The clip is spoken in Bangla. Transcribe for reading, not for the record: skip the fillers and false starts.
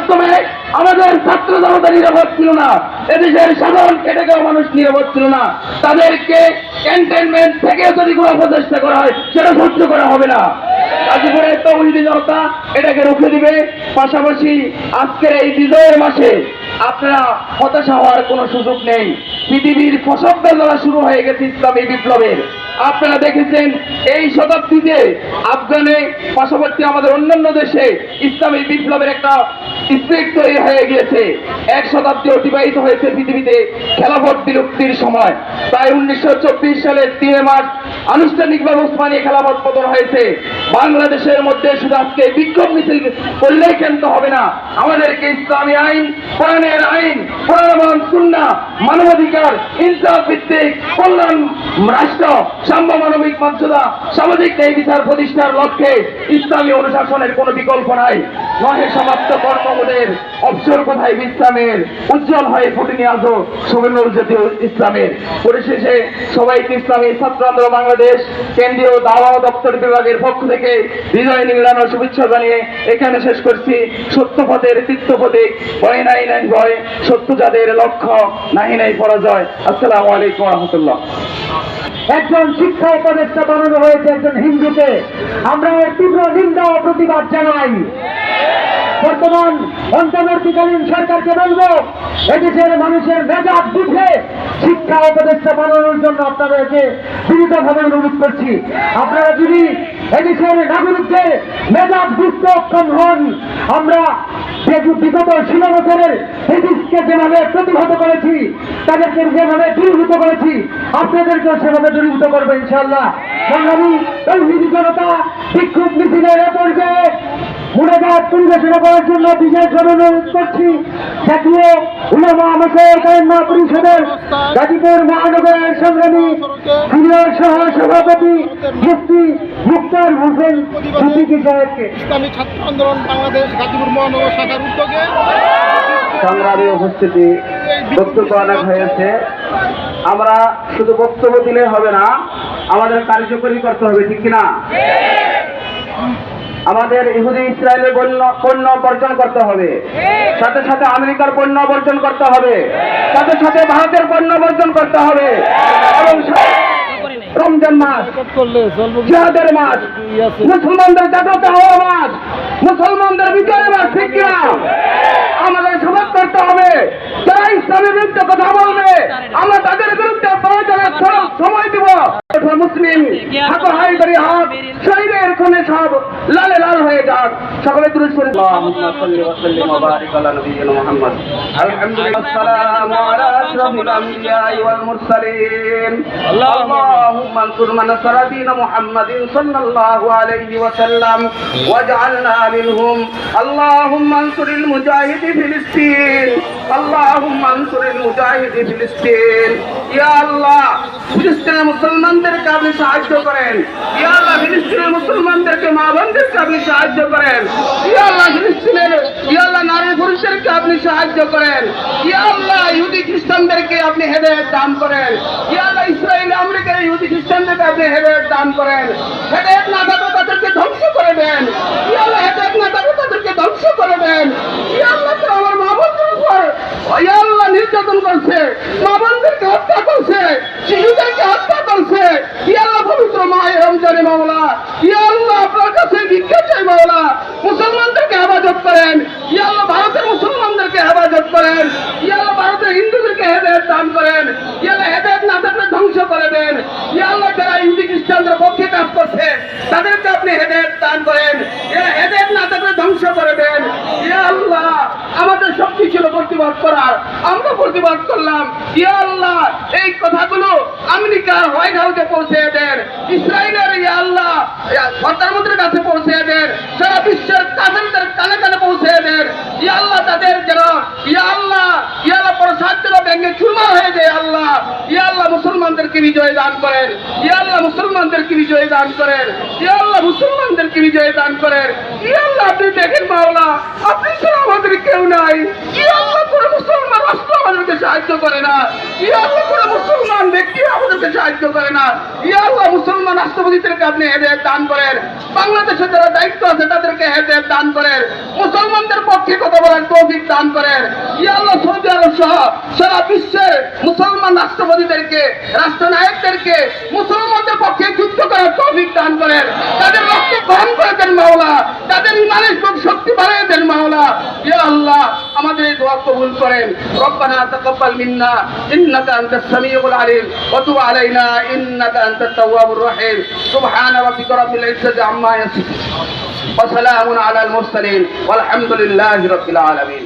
মাধ্যমে আমাদের ছাত্র জনতা নিরাপদ ছিল না, এদেশের সাধারণ খেটে খাওয়া মানুষ নিরাপদ ছিল না। তাদেরকে ক্যান্টনমেন্ট থেকে যদি কোনো প্রচেষ্টা করা হয় সেটা সহ্য করা হবে না। গাজীপুরের তৌহিদি জনতা এটাকে রুখে দিবে। পাশাপাশি আজকের এই বিজয়ের মাসে আপনারা হতাশা হওয়ার কোনো সুযোগ নেই। পৃথিবীর ফসল দ্বারা শুরু হয়ে গেছে ইসলামী বিপ্লবের। আপনারা দেখেছেন এই শতাব্দীতে আফগানে পার্শ্ববর্তী আমাদের অন্যান্য দেশে ইসলামী বিপ্লবের একটা স্পিরিট তৈরি হয়ে গিয়েছে। এক শতাব্দী অতিবাহিত হয়েছে পৃথিবীতে খেলাফত বিলুপ্তির সময়। তাই 1924 সালের 3 মার্চ আনুষ্ঠানিকভাবে উসমানী খেলাফত পতন হয়েছে। বাংলাদেশের মধ্যে শুধু আজকে বিক্ষোভ মিছিল করলেই ক্ষান্ত হবে না, আমাদেরকে ইসলামী আইন, কোরআনের আইন, কোরআন সুন্নাহ, মানবাধিকার, ইনসাফ ভিত্তিক কল্যাণ রাষ্ট্র, সাম্য মানবিক মর্যাদা, সামাজিক ন্যায় বিচার প্রতিষ্ঠার লক্ষ্যে ইসলামী অনুশাসনের কোনো বিকল্প নাই। নহে সমাপ্ত কর্মবোধের অবসর কোথায় বিশ্রামের, উজ্জ্বল হয়ে ফুটেনি আজও সুবর্ণর জাতীয় ইসলামের। পরিশেষে সবাইকে ইসলামী ছাত্র আন্দোলন বাংলাদেশ কেন্দ্রীয় দাওয়া দপ্তর বিভাগের পক্ষ থেকে বিজয় নিংড়ানো শুভেচ্ছা জানিয়ে এখানে শেষ করছি। সত্য পথের তীর্থ প্রতীক, ভয় নাই নাই ভয়, সত্য যাদের লক্ষ্য, নাহি নাই পরাজয়। আসসালামু আলাইকুম ওয়া রাহমাতুল্লাহ। একজন শিক্ষা উপদেষ্টা বানানো হয়েছে একজন হিন্দুকে, আমরা এর তীব্র নিন্দা ও প্রতিবাদ জানাই। বর্তমান অন্তর্বর্তীকালীন সরকারকে বলবো, এদেশের মানুষের মেজাজ বুঝে শিক্ষা উপদেষ্টা বানানোর জন্য আপনাদেরকে বিনীতভাবে অনুরোধ করছি। আপনারা যদি এদেশের নাগরিকদের মেজাজ বুঝতে অক্ষম হন, আমরা বিগত 16 বছরের ব্রিটিশকে যেভাবে প্রতিহত করেছি, তাদেরকে যেভাবে দূরীভূত করেছি, আপনাদেরকেও সেভাবে দূরীভূত করবো ইনশাআল্লাহ। সংগ্রামী তৌহিদি জনতা বিক্ষোভ মিছিলের পর্যায়ে মুনাজাত পরিবেশনা করার জন্য বিশেষ অনুরোধ করছি জাতীয় উলামা মাসায়েখ আইম্মা পরিষদের গাজীপুর মহানগরের সংগ্রামী সিনিয়র সহ সভাপতি মুফতি মুক্তার হোসেন সিদ্দিকী সাহেবকে। ইসলামী ছাত্র আন্দোলন বাংলাদেশ গাজীপুর মহানগর শাখার উদ্যোগে সংগ্রামী উপস্থিতি, বক্তব্য অনেক হয়েছে। আমরা শুধু বক্তব্য দিলে হবে না, আমাদের কার্যকরী করতে হবে, ঠিক কিনা? আমাদের ইহুদি ইসরায়েলের পণ্য বর্জন করতে হবে, সাথে সাথে আমেরিকার পণ্য বর্জন করতে হবে, সাথে সাথে ভারতের পণ্য বর্জন করতে হবে। এবং রমজান মাস জিহাদের মাস, মুসলমানদের জাগ্রত হওয়া মাস, মুসলমানদের বিজয়ের মাস, ঠিক কিনা? আমাদের সমাজ করতে হবে। যারা ইসলামের বিরুদ্ধে কথা বলবে আমরা তাদের বিরুদ্ধে প্রয়োজনে সময় দিব। মুসলিম হাতে হাইদারি হাত শহীদের খুনে সব লালে লাল হয়ে যাক। সকলে দুরূদ শরীফ আল্লাহুম্মা সাল্লি ওয়া সাল্লিম ওয়া বারিক আলা নবিয়িনা মুহাম্মদ। আলহামদুলিল্লাহ, আসসালামু আলা আশরাফিল আমবিয়া ওয়াল মুরসালিন। আল্লাহুম্মা আনসুর মান নাসারা দীন মুহাম্মাদিন সাল্লাল্লাহু আলাইহি ওয়া সাল্লাম ওয়াজআলনা মিনহুম। আল্লাহুম্মা আনসুরিল মুজাহিদি ফিলিস্তিন। আল্লাহুম্মা আনসুরিল মুজাহিদি ফিলিস্তিন। ইয়া আল্লাহ, ফিলিস্তিনের মুসলমানদেরকে আপনি সাহায্য করেন। ইয়া আল্লাহ, ফিলিস্তিনের মুসলমানদেরকে মা বোনদেরকে আপনি সাহায্য করেন। ইয়া আল্লাহ, ফিলিস্তিনের ইয়া আল্লাহ নারী পুরুষদেরকে আপনি সাহায্য করেন। ইয়া আল্লাহ, ইহুদি খ্রিস্টানদেরকে আপনি হেদায়েত দান করেন। ইয়া আল্লাহ, ইসরায়েল আমেরিকার ইহুদি খ্রিস্টানদেরকে আপনি হেদায়েত দান করেন। হেদায়েত না থাকলে তাদেরকে ধ্বংস করে দেন। ইয়া আল্লাহ, হেদায়েত না থাকলে তাদেরকে ধ্বংস করে দেন। ইয়া আল্লাহ, তো আমার মা বোনদের উপর ইয়া আল্লাহ নির্যাতন করছে, মা বোনদেরকে হত্যা করছে, শিশুদেরকে হত্যা করছে। ইয়া আল্লাহ, পবিত্র মাহে রমজানে মাওলা, ইয়া আল্লাহ আপনার কাছে ভিক্ষা চাই মাওলা, মুসলমানদেরকে হেফাজত করেন। ইয়া আল্লাহ, ভারতের মুসলমানদেরকে হেফাজত করেন। ইয়া আল্লাহ, ভারতের হিন্দুদেরকে হেদায়েত দান করেন। ইয়া আল্লাহ, হেদায়েত না থাকলে ধ্বংস করে দেন। ইয়া আল্লাহ, যারা ইহুদি খ্রিস্টানদের পক্ষে কাজ করছে তাদেরকে আপনি হেদায়েত দান করেন। ইয়া হেদায়েত না থাকলে ধ্বংস করে দেন। ইয়া আল্লাহ, আমাদের শক্তি ছিল প্রতিবাদ করার, আমরা প্রতিবাদ করলাম। ইয়া আল্লাহ, এই কথাগুলো আমেরিকার হোয়াইট হাউসে পৌঁছে দেন, ইসরায়েলের ইয়া আল্লাহ প্রধানমন্ত্রীর কাছে পৌঁছে দেন, সারা বিশ্বের কাফেরদের কানে কানে পৌঁছে দেন। ইয়া আল্লাহ, তাদের যেন ইয়া আল্লাহ প্রসাদ যেন ভেঙে চুরমার হয়ে যায়। আল্লাহ, ইয়া আল্লাহ, মুসলমানদেরকে বিজয় দান করেন। ইয়া আল্লাহ, মুসলমানদেরকে বিজয় দান করেন। ইয়া আল্লাহ, মুসলমানদেরকে বিজয় দান করেন। ইয়া আল্লাহ, আপনি দেখেন মাওলা, আপনি ছাড়া আমাদের কেউ নাই। ইয়া আল্লাহ, কোন মুসলমান রাষ্ট্র আমাদেরকে সাহায্য করে না, ইয়া আল্লাহ কোনো মুসলমান ব্যক্তি আমাদেরকে সাহায্য করে না। ইয়া আল্লাহ মুসলমান রাষ্ট্রপতিদেরকে আপনি হেদায়েত দান করেন, বাংলাদেশে যারা দায়িত্ব আছে তাদেরকে হেদায়েত দান করেন, মুসলমানদের পক্ষে কথা বলার তৌফিক দান করেন। ইয়া আল্লাহ সৌদি আরব সহ সারা বিশ্বের মুসলমান রাষ্ট্রপতিদেরকে, রাষ্ট্রনায়কদেরকে মুসলমানদের পক্ষে যুদ্ধ করার তৌফিক দান করেন, তাদের রক্ত গ্রহণ করে দেন মাওলা, তাদের ইমানের শক্তি বাড়িয়ে দেন মাওলা। ইয়া আল্লাহ আমাদের এই দোয়া কবুল করেন। রব্বানা তাকাব্বাল মিন্না ইন্নাকা আনতাস সামিউল আলিম ওয়া তুব আলাইনা ইন্নাকা আনতাত তাওয়াবুর রহিম। সুবহানা রাব্বিকা রাব্বিল ইজ্জাতি আম্মা ইয়াসিফুন ওয়া সালামুন আলাল মুরসালিন ওয়ালহামদুলিল্লাহি রাব্বিল আলামিন।